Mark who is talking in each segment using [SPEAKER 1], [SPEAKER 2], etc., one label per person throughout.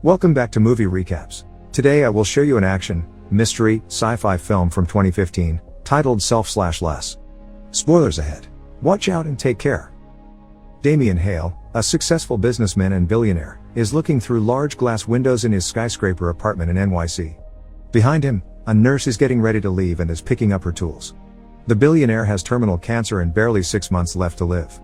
[SPEAKER 1] Welcome back to Movie Recaps. Today I will show you an action, mystery, sci-fi film from 2015, titled Self/Less. Spoilers ahead. Watch out and take care. Damien Hale, a successful businessman and billionaire, is looking through large glass windows in his skyscraper apartment in NYC. Behind him, a nurse is getting ready to leave and is picking up her tools. The billionaire has terminal cancer and barely 6 months left to live.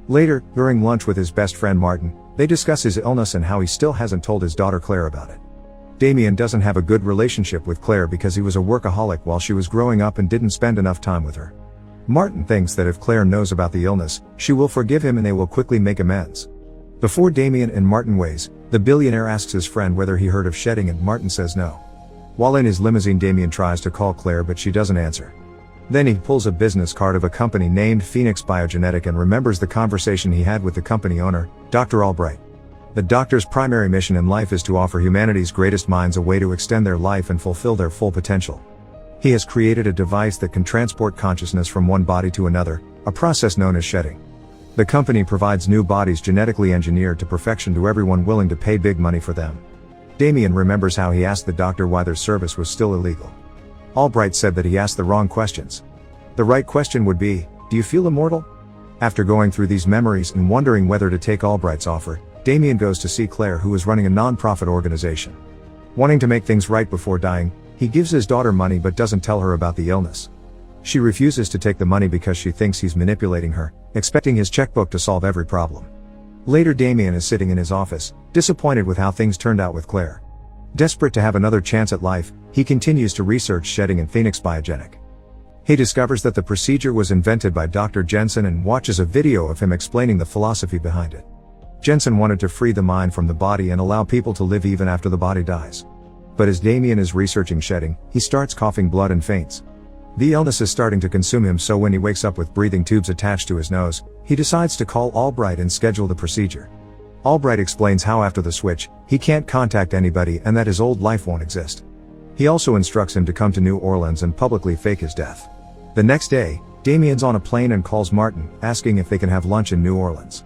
[SPEAKER 1] Later, during lunch with his best friend Martin, they discuss his illness and how he still hasn't told his daughter Claire about it. Damien doesn't have a good relationship with Claire because he was a workaholic while she was growing up and didn't spend enough time with her. Martin thinks that if Claire knows about the illness, she will forgive him and they will quickly make amends. Before Damien and Martin ways, the billionaire asks his friend whether he heard of shedding and Martin says no. While in his limousine, Damien tries to call Claire but she doesn't answer. Then he pulls a business card of a company named Phoenix Biogenetic and remembers the conversation he had with the company owner, Dr. Albright. The doctor's primary mission in life is to offer humanity's greatest minds a way to extend their life and fulfill their full potential. He has created a device that can transport consciousness from one body to another, a process known as shedding. The company provides new bodies genetically engineered to perfection to everyone willing to pay big money for them. Damien remembers how he asked the doctor why their service was still illegal. Albright said that he asked the wrong questions. The right question would be, do you feel immortal? After going through these memories and wondering whether to take Albright's offer, Damien goes to see Claire, who is running a non-profit organization. Wanting to make things right before dying, he gives his daughter money but doesn't tell her about the illness. She refuses to take the money because she thinks he's manipulating her, expecting his checkbook to solve every problem. Later, Damien is sitting in his office, disappointed with how things turned out with Claire. Desperate to have another chance at life, he continues to research shedding in Phoenix Biogenetic. He discovers that the procedure was invented by Dr. Jensen and watches a video of him explaining the philosophy behind it. Jensen wanted to free the mind from the body and allow people to live even after the body dies. But as Damien is researching shedding, he starts coughing blood and faints. The illness is starting to consume him, so when he wakes up with breathing tubes attached to his nose, he decides to call Albright and schedule the procedure. Albright explains how after the switch, he can't contact anybody and that his old life won't exist. He also instructs him to come to New Orleans and publicly fake his death. The next day, Damien's on a plane and calls Martin, asking if they can have lunch in New Orleans.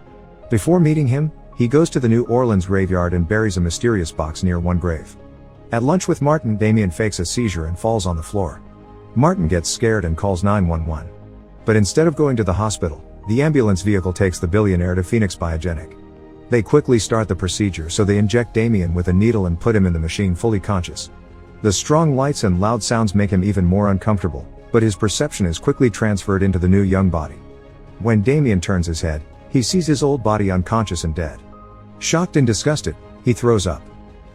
[SPEAKER 1] Before meeting him, he goes to the New Orleans graveyard and buries a mysterious box near one grave. At lunch with Martin, Damien fakes a seizure and falls on the floor. Martin gets scared and calls 911. But instead of going to the hospital, the ambulance vehicle takes the billionaire to Phoenix Biogenetic. They quickly start the procedure, so they inject Damien with a needle and put him in the machine fully conscious. The strong lights and loud sounds make him even more uncomfortable, but his perception is quickly transferred into the new young body. When Damien turns his head, he sees his old body unconscious and dead. Shocked and disgusted, he throws up.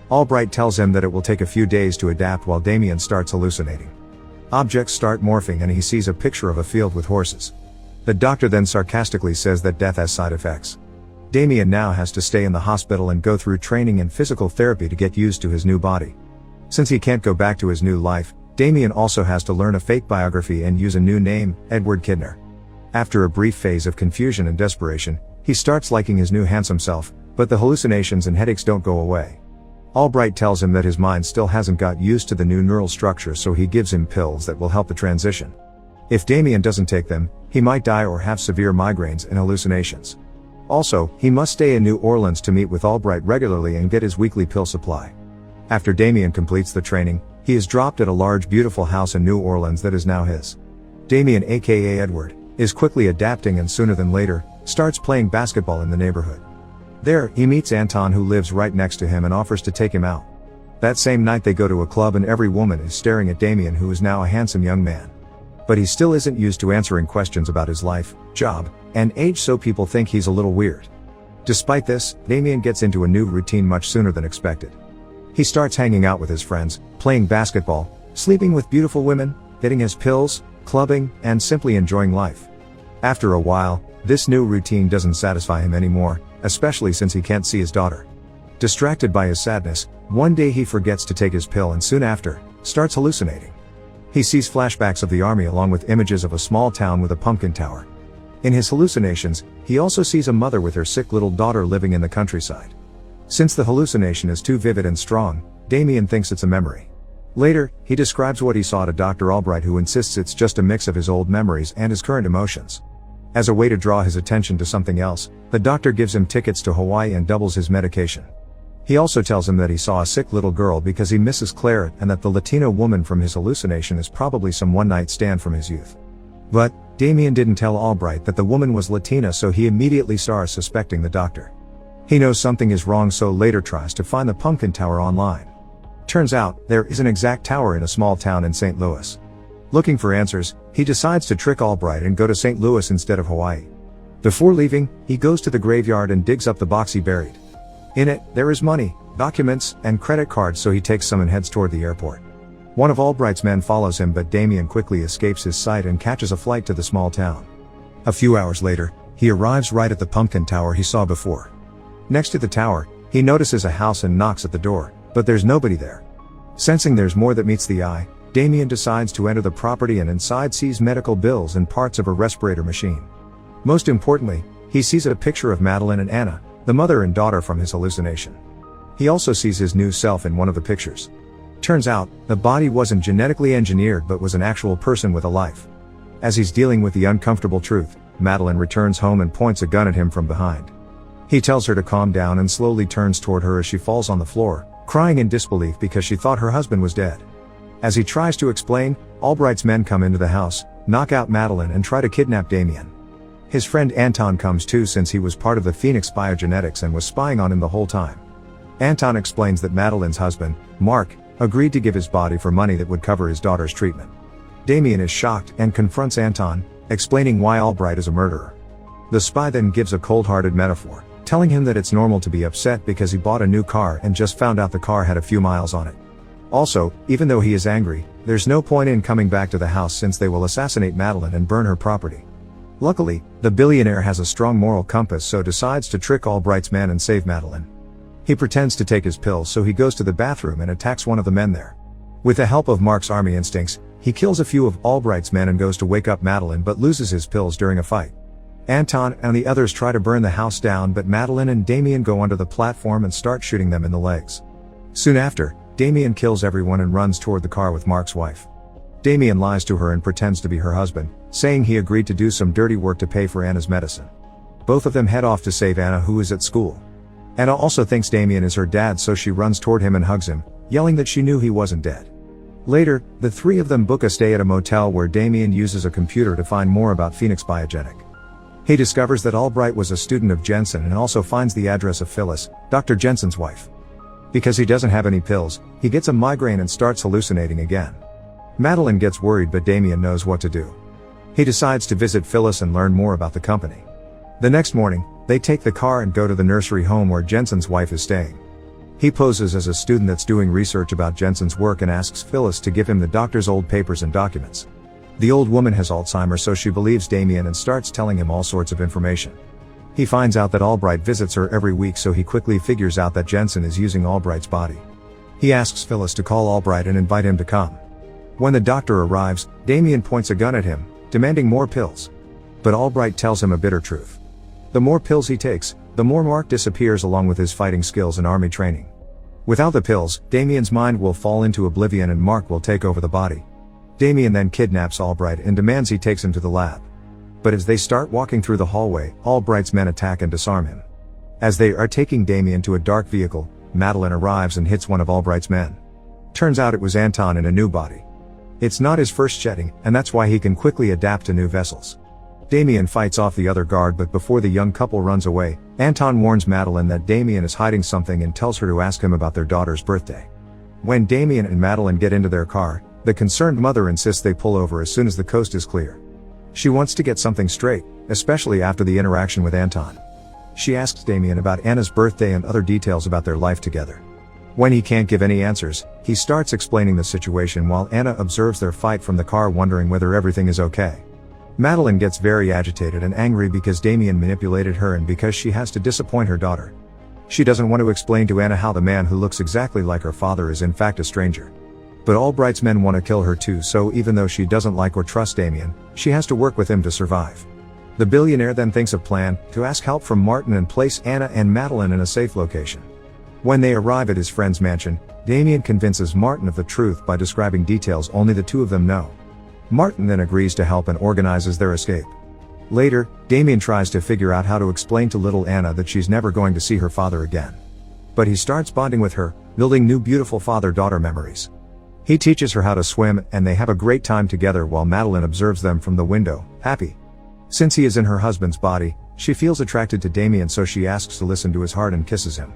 [SPEAKER 1] Albright tells him that it will take a few days to adapt while Damien starts hallucinating. Objects start morphing and he sees a picture of a field with horses. The doctor then sarcastically says that death has side effects. Damien now has to stay in the hospital and go through training and physical therapy to get used to his new body. Since he can't go back to his new life, Damien also has to learn a fake biography and use a new name, Edward Kidner. After a brief phase of confusion and desperation, he starts liking his new handsome self, but the hallucinations and headaches don't go away. Albright tells him that his mind still hasn't got used to the new neural structure, so he gives him pills that will help the transition. If Damien doesn't take them, he might die or have severe migraines and hallucinations. Also, he must stay in New Orleans to meet with Albright regularly and get his weekly pill supply. After Damien completes the training, he is dropped at a large beautiful house in New Orleans that is now his. Damien, aka Edward, is quickly adapting and sooner than later, starts playing basketball in the neighborhood. There, he meets Anton, who lives right next to him and offers to take him out. That same night they go to a club and every woman is staring at Damien, who is now a handsome young man. But he still isn't used to answering questions about his life, job, and age, so people think he's a little weird. Despite this, Damien gets into a new routine much sooner than expected. He starts hanging out with his friends, playing basketball, sleeping with beautiful women, getting his pills, clubbing, and simply enjoying life. After a while, this new routine doesn't satisfy him anymore, especially since he can't see his daughter. Distracted by his sadness, one day he forgets to take his pill and soon after, starts hallucinating. He sees flashbacks of the army along with images of a small town with a pumpkin tower. In his hallucinations, he also sees a mother with her sick little daughter living in the countryside. Since the hallucination is too vivid and strong, Damien thinks it's a memory. Later, he describes what he saw to Dr. Albright, who insists it's just a mix of his old memories and his current emotions. As a way to draw his attention to something else, the doctor gives him tickets to Hawaii and doubles his medication. He also tells him that he saw a sick little girl because he misses Claire and that the Latino woman from his hallucination is probably some one-night stand from his youth. But Damien didn't tell Albright that the woman was Latina, so he immediately starts suspecting the doctor. He knows something is wrong, so later tries to find the pumpkin tower online. Turns out, there is an exact tower in a small town in St. Louis. Looking for answers, he decides to trick Albright and go to St. Louis instead of Hawaii. Before leaving, he goes to the graveyard and digs up the box he buried. In it, there is money, documents, and credit cards, so he takes some and heads toward the airport. One of Albright's men follows him, but Damien quickly escapes his sight and catches a flight to the small town. A few hours later, he arrives right at the pumpkin tower he saw before. Next to the tower, he notices a house and knocks at the door, but there's nobody there. Sensing there's more that meets the eye, Damien decides to enter the property and inside sees medical bills and parts of a respirator machine. Most importantly, he sees a picture of Madeline and Anna, the mother and daughter from his hallucination. He also sees his new self in one of the pictures. Turns out, the body wasn't genetically engineered but was an actual person with a life. As he's dealing with the uncomfortable truth, Madeline returns home and points a gun at him from behind. He tells her to calm down and slowly turns toward her as she falls on the floor, crying in disbelief because she thought her husband was dead. As he tries to explain, Albright's men come into the house, knock out Madeline and try to kidnap Damien. His friend Anton comes too, since he was part of the Phoenix biogenetics and was spying on him the whole time. Anton explains that Madeline's husband, Mark, agreed to give his body for money that would cover his daughter's treatment. Damien is shocked and confronts Anton, explaining why Albright is a murderer. The spy then gives a cold-hearted metaphor, telling him that it's normal to be upset because he bought a new car and just found out the car had a few miles on it. Also, even though he is angry, there's no point in coming back to the house since they will assassinate Madeline and burn her property. Luckily, the billionaire has a strong moral compass, so decides to trick Albright's men and save Madeline. He pretends to take his pills, so he goes to the bathroom and attacks one of the men there. With the help of Mark's army instincts, he kills a few of Albright's men and goes to wake up Madeline but loses his pills during a fight. Anton and the others try to burn the house down, but Madeline and Damien go onto the platform and start shooting them in the legs. Soon after, Damien kills everyone and runs toward the car with Mark's wife. Damien lies to her and pretends to be her husband, saying he agreed to do some dirty work to pay for Anna's medicine. Both of them head off to save Anna, who is at school. Anna also thinks Damien is her dad, so she runs toward him and hugs him, yelling that she knew he wasn't dead. Later, the three of them book a stay at a motel where Damien uses a computer to find more about Phoenix Biogenic. He discovers that Albright was a student of Jensen and also finds the address of Phyllis, Dr. Jensen's wife. Because he doesn't have any pills, he gets a migraine and starts hallucinating again. Madeline gets worried, but Damien knows what to do. He decides to visit Phyllis and learn more about the company. The next morning, they take the car and go to the nursery home where Jensen's wife is staying. He poses as a student that's doing research about Jensen's work and asks Phyllis to give him the doctor's old papers and documents. The old woman has Alzheimer's, so she believes Damien and starts telling him all sorts of information. He finds out that Albright visits her every week, so he quickly figures out that Jensen is using Albright's body. He asks Phyllis to call Albright and invite him to come. When the doctor arrives, Damien points a gun at him, demanding more pills. But Albright tells him a bitter truth. The more pills he takes, the more Mark disappears along with his fighting skills and army training. Without the pills, Damien's mind will fall into oblivion and Mark will take over the body. Damien then kidnaps Albright and demands he takes him to the lab. But as they start walking through the hallway, Albright's men attack and disarm him. As they are taking Damien to a dark vehicle, Madeline arrives and hits one of Albright's men. Turns out it was Anton in a new body. It's not his first shedding, and that's why he can quickly adapt to new vessels. Damien fights off the other guard, but before the young couple runs away, Anton warns Madeline that Damien is hiding something and tells her to ask him about their daughter's birthday. When Damien and Madeline get into their car, the concerned mother insists they pull over as soon as the coast is clear. She wants to get something straight, especially after the interaction with Anton. She asks Damien about Anna's birthday and other details about their life together. When he can't give any answers, he starts explaining the situation while Anna observes their fight from the car, wondering whether everything is okay. Madeline gets very agitated and angry because Damien manipulated her and because she has to disappoint her daughter. She doesn't want to explain to Anna how the man who looks exactly like her father is in fact a stranger. But Albright's men want to kill her too, so even though she doesn't like or trust Damien, she has to work with him to survive. The billionaire then thinks of a plan to ask help from Martin and place Anna and Madeline in a safe location. When they arrive at his friend's mansion, Damien convinces Martin of the truth by describing details only the two of them know. Martin then agrees to help and organizes their escape. Later, Damien tries to figure out how to explain to little Anna that she's never going to see her father again. But he starts bonding with her, building new beautiful father-daughter memories. He teaches her how to swim, and they have a great time together while Madeline observes them from the window, happy. Since he is in her husband's body, she feels attracted to Damien, so she asks to listen to his heart and kisses him.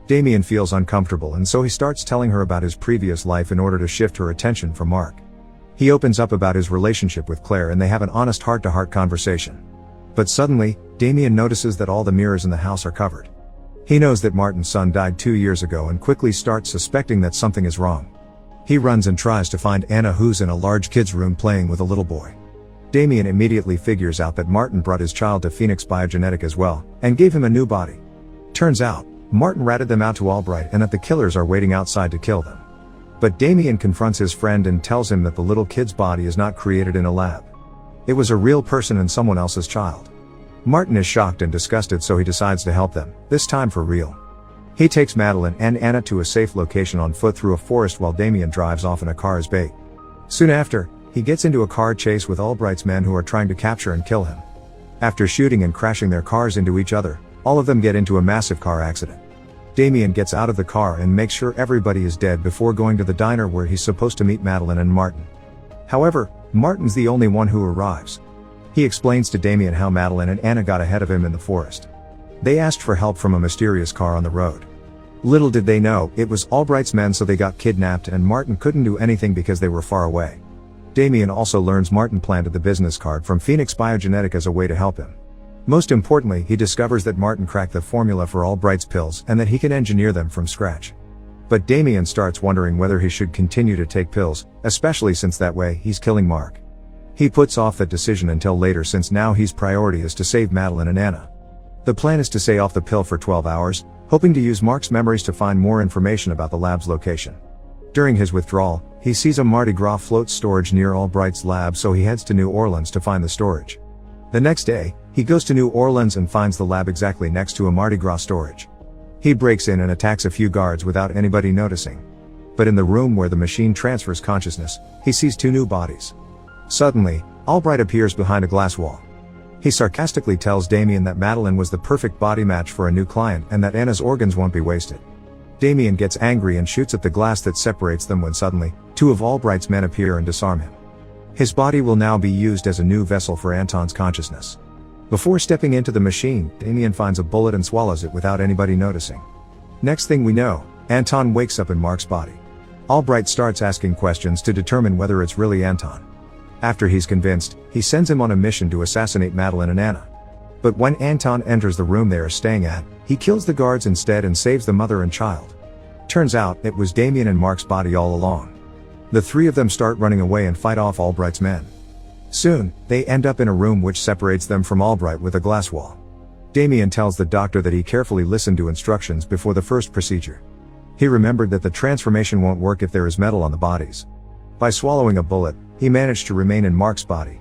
[SPEAKER 1] Damien feels uncomfortable, and so he starts telling her about his previous life in order to shift her attention from Mark. He opens up about his relationship with Claire, and they have an honest heart-to-heart conversation. But suddenly, Damien notices that all the mirrors in the house are covered. He knows that Martin's son died 2 years ago and quickly starts suspecting that something is wrong. He runs and tries to find Anna, who's in a large kid's room playing with a little boy. Damien immediately figures out that Martin brought his child to Phoenix Biogenetic as well, and gave him a new body. Turns out, Martin ratted them out to Albright and that the killers are waiting outside to kill them. But Damien confronts his friend and tells him that the little kid's body is not created in a lab. It was a real person and someone else's child. Martin is shocked and disgusted, so he decides to help them, this time for real. He takes Madeline and Anna to a safe location on foot through a forest while Damien drives off in a car as bait. Soon after, he gets into a car chase with Albright's men who are trying to capture and kill him. After shooting and crashing their cars into each other, all of them get into a massive car accident. Damien gets out of the car and makes sure everybody is dead before going to the diner where he's supposed to meet Madeline and Martin. However, Martin's the only one who arrives. He explains to Damien how Madeline and Anna got ahead of him in the forest. They asked for help from a mysterious car on the road. Little did they know, it was Albright's men, so they got kidnapped and Martin couldn't do anything because they were far away. Damien also learns Martin planted the business card from Phoenix Biogenetic as a way to help him. Most importantly, he discovers that Martin cracked the formula for Albright's pills and that he can engineer them from scratch. But Damien starts wondering whether he should continue to take pills, especially since that way he's killing Mark. He puts off that decision until later, since now his priority is to save Madeline and Anna. The plan is to stay off the pill for 12 hours, hoping to use Mark's memories to find more information about the lab's location. During his withdrawal, he sees a Mardi Gras float storage near Albright's lab, so he heads to New Orleans to find the storage. The next day, he goes to New Orleans and finds the lab exactly next to a Mardi Gras storage. He breaks in and attacks a few guards without anybody noticing. But in the room where the machine transfers consciousness, he sees 2 new bodies. Suddenly, Albright appears behind a glass wall. He sarcastically tells Damien that Madeline was the perfect body match for a new client and that Anna's organs won't be wasted. Damien gets angry and shoots at the glass that separates them when suddenly, 2 of Albright's men appear and disarm him. His body will now be used as a new vessel for Anton's consciousness. Before stepping into the machine, Damien finds a bullet and swallows it without anybody noticing. Next thing we know, Anton wakes up in Mark's body. Albright starts asking questions to determine whether it's really Anton. After he's convinced, he sends him on a mission to assassinate Madeline and Anna. But when Anton enters the room they are staying at, he kills the guards instead and saves the mother and child. Turns out, it was Damien in Mark's body all along. The 3 of them start running away and fight off Albright's men. Soon, they end up in a room which separates them from Albright with a glass wall. Damien tells the doctor that he carefully listened to instructions before the first procedure. He remembered that the transformation won't work if there is metal on the bodies. By swallowing a bullet, he managed to remain in Mark's body.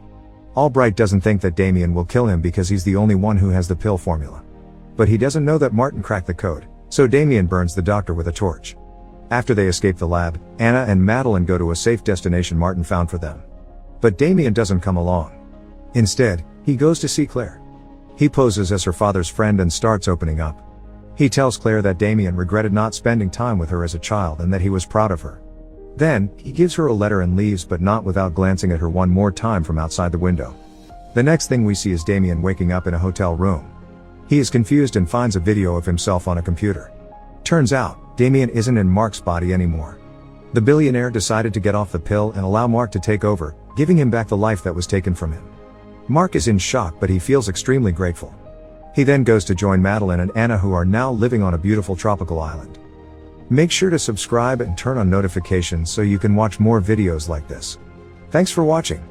[SPEAKER 1] Albright doesn't think that Damien will kill him because he's the only one who has the pill formula. But he doesn't know that Martin cracked the code, so Damien burns the doctor with a torch. After they escape the lab, Anna and Madeline go to a safe destination Martin found for them. But Damien doesn't come along. Instead, he goes to see Claire. He poses as her father's friend and starts opening up. He tells Claire that Damien regretted not spending time with her as a child and that he was proud of her. Then, he gives her a letter and leaves, but not without glancing at her one more time from outside the window. The next thing we see is Damien waking up in a hotel room. He is confused and finds a video of himself on a computer. Turns out, Damien isn't in Mark's body anymore. The billionaire decided to get off the pill and allow Mark to take over, giving him back the life that was taken from him. Mark is in shock, but he feels extremely grateful. He then goes to join Madeline and Anna, who are now living on a beautiful tropical island. Make sure to subscribe and turn on notifications so you can watch more videos like this. Thanks for watching.